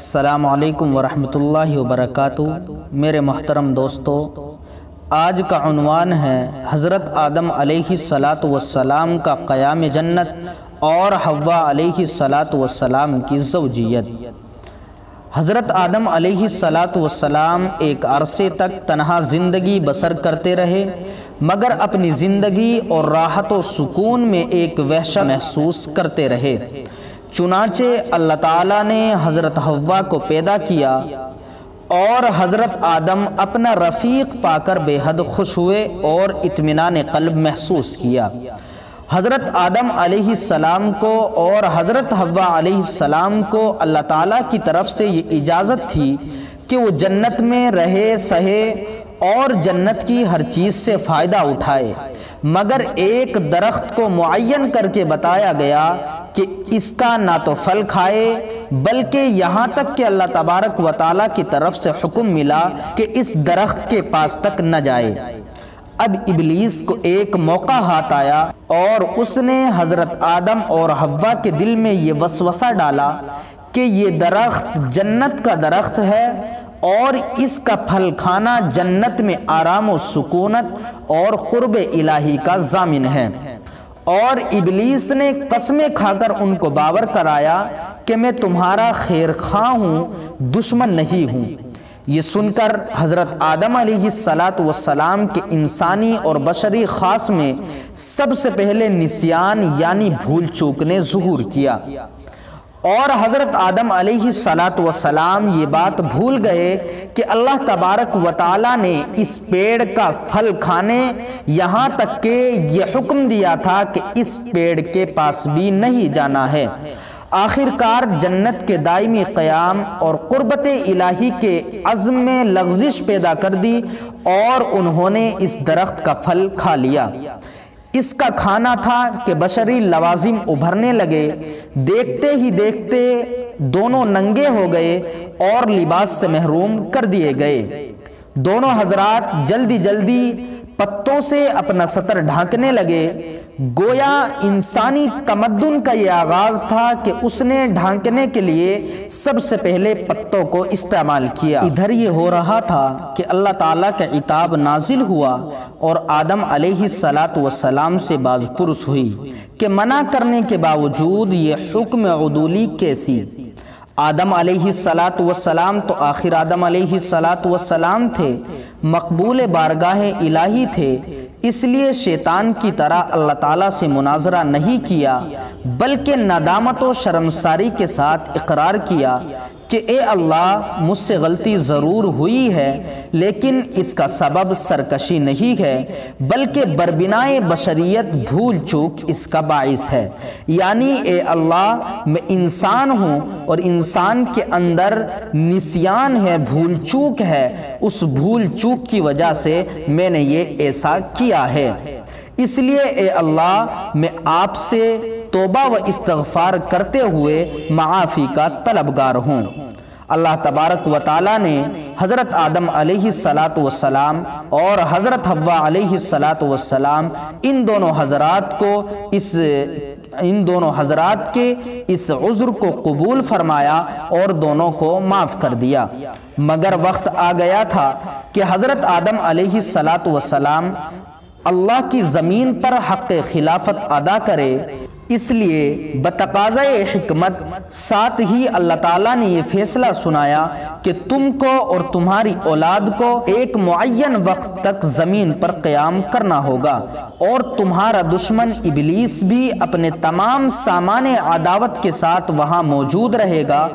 السلام علیکم ورحمۃ اللہ وبرکاتہ۔ میرے محترم دوستو، آج کا عنوان ہے حضرت آدم علیہ السلام کا قیام جنت اور حوا علیہ السلام کی زوجیت۔ حضرت آدم علیہ السلام ایک عرصے تک تنہا زندگی بسر کرتے رہے، مگر اپنی زندگی اور راحت و سکون میں ایک وحشت محسوس کرتے رہے۔ چنانچہ اللہ تعالیٰ نے حضرت حوا کو پیدا کیا اور حضرت آدم اپنا رفیق پا کر بے حد خوش ہوئے اور اطمینان قلب محسوس کیا۔ حضرت آدم علیہ السلام کو اور حضرت حوا علیہ السلام کو اللہ تعالیٰ کی طرف سے یہ اجازت تھی کہ وہ جنت میں رہے سہے اور جنت کی ہر چیز سے فائدہ اٹھائے، مگر ایک درخت کو معین کر کے بتایا گیا کہ اس کا نہ تو پھل کھائے، بلکہ یہاں تک کہ اللہ تبارک و تعالیٰ کی طرف سے حکم ملا کہ اس درخت کے پاس تک نہ جائے۔ اب ابلیس کو ایک موقع ہاتھ آیا اور اس نے حضرت آدم اور حوا کے دل میں یہ وسوسہ ڈالا کہ یہ درخت جنت کا درخت ہے اور اس کا پھل کھانا جنت میں آرام و سکونت اور قرب الہی کا ضامن ہے، اور ابلیس نے قسمیں کھا کر ان کو باور کرایا کہ میں تمہارا خیر خواہ ہوں، دشمن نہیں ہوں۔ یہ سن کر حضرت آدم علیہ السلام کے انسانی اور بشری خاص میں سب سے پہلے نسیان یعنی بھول چوک نے ظہور کیا، اور حضرت آدم علیہ السلام یہ بات بھول گئے کہ اللہ تبارک و تعالیٰ نے اس پیڑ کا پھل کھانے، یہاں تک کہ یہ حکم دیا تھا کہ اس پیڑ کے پاس بھی نہیں جانا ہے۔ آخر کار جنت کے دائمی قیام اور قربت الہی کے عزم میں لغزش پیدا کر دی اور انہوں نے اس درخت کا پھل کھا لیا۔ اس کا کھانا تھا کہ بشری لوازم ابھرنے لگے، دیکھتے ہی دیکھتے دونوں ننگے ہو گئے اور لباس سے محروم کر دیے گئے۔ دونوں حضرات جلدی جلدی پتوں سے اپنا سطر ڈھانکنے لگے، گویا انسانی تمدن کا یہ آغاز تھا کہ اس نے ڈھانکنے کے لیے سب سے پہلے پتوں کو استعمال کیا۔ ادھر یہ ہو رہا تھا کہ اللہ تعالیٰ کا عتاب نازل ہوا اور آدم علیہ السلام سے باز پرس ہوئی کہ منع کرنے کے باوجود یہ حکم عدولی کیسی؟ آدم علیہ السلام تو آخر آدم علیہ السلام تھے، مقبول بارگاہ الہی تھے، اس لیے شیطان کی طرح اللہ تعالیٰ سے مناظرہ نہیں کیا، بلکہ ندامت و شرمساری کے ساتھ اقرار کیا کہ اے اللہ، مجھ سے غلطی ضرور ہوئی ہے، لیکن اس کا سبب سرکشی نہیں ہے، بلکہ بربنائے بشریت بھول چوک اس کا باعث ہے۔ یعنی اے اللہ، میں انسان ہوں اور انسان کے اندر نسیان ہے، بھول چوک ہے، اس بھول چوک کی وجہ سے میں نے یہ ایسا کیا ہے، اس لیے اے اللہ میں آپ سے توبہ و استغفار کرتے ہوئے معافی کا طلبگار ہوں۔ اللہ تبارک و تعالیٰ نے حضرت آدم علیہ السلام اور حضرت حوا علیہ السلام ان دونوں حضرات کے اس عذر کو قبول فرمایا اور دونوں کو معاف کر دیا، مگر وقت آ گیا تھا کہ حضرت آدم علیہ السلام اللہ کی زمین پر حق خلافت ادا کرے، اس لیے بتقاضۂ حکمت ساتھ ہی اللہ تعالیٰ نے یہ فیصلہ سنایا کہ تم کو اور تمہاری اولاد کو ایک معین وقت تک زمین پر قیام کرنا ہوگا، اور تمہارا دشمن ابلیس بھی اپنے تمام سامان عداوت کے ساتھ وہاں موجود رہے گا،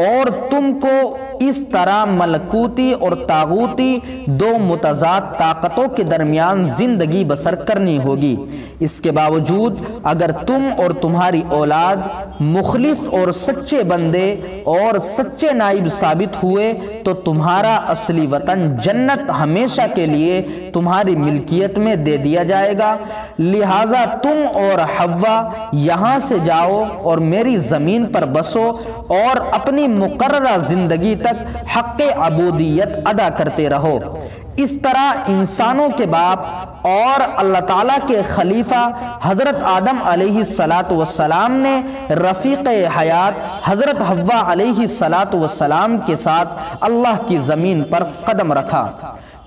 اور تم کو اس طرح ملکوتی اور طاغوتی دو متضاد طاقتوں کے درمیان زندگی بسر کرنی ہوگی۔ اس کے باوجود اگر تم اور تمہاری اولاد مخلص اور سچے بندے اور سچے نائب ثابت ہوئے تو تمہارا اصلی وطن جنت ہمیشہ کے لیے تمہاری ملکیت میں دے دیا جائے گا، لہٰذا تم اور حوا یہاں سے جاؤ اور میری زمین پر بسو اور اپنی مقررہ زندگی تک حق عبودیت ادا کرتے رہو۔ اس طرح انسانوں کے باپ اور اللہ تعالیٰ کے خلیفہ حضرت آدم علیہ السلام نے رفیق حیات حضرت حوا علیہ السلام کے ساتھ اللہ کی زمین پر قدم رکھا۔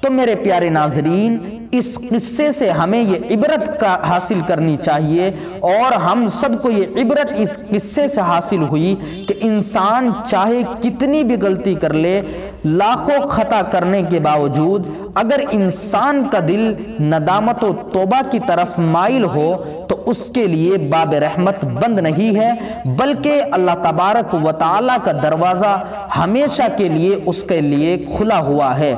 تو میرے پیارے ناظرین، اس قصے سے ہمیں یہ عبرت حاصل کرنی چاہیے، اور ہم سب کو یہ عبرت اس قصے سے حاصل ہوئی کہ انسان چاہے کتنی بھی غلطی کر لے، لاکھوں خطا کرنے کے باوجود اگر انسان کا دل ندامت و توبہ کی طرف مائل ہو تو اس کے لیے باب رحمت بند نہیں ہے، بلکہ اللہ تبارک و تعالیٰ کا دروازہ ہمیشہ کے لیے اس کے لیے کھلا ہوا ہے۔